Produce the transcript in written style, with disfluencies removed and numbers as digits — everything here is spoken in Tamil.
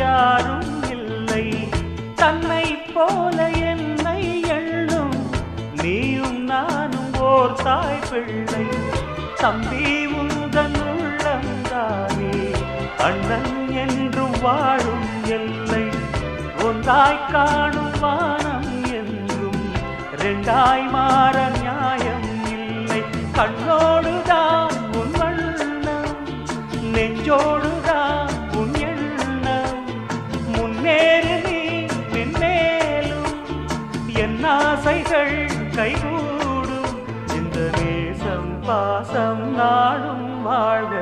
யாரும் இல்லை. தன்னை போல என்னை எண்ணும் நீயும் நானும் ஓர் தாய் பிள்ளை. தம்பி உந்தன் உள்ளந்தானே அண்ணன் என்றும் வாழும் எல்லை. ஒன்றாய் காணும் வானம் என்றும் ரெண்டாய் மாற நியாயம் இல்லை. கண்ணோடுதான் உன் வண்ணம், நெஞ்சோடுதான் உன் எண்ணம். முன்னேறு நீ மென்மேலும், என் ஆசைகள் கைகூடும். இந்த நேசம் பாசம் நாடும் வாழ்க.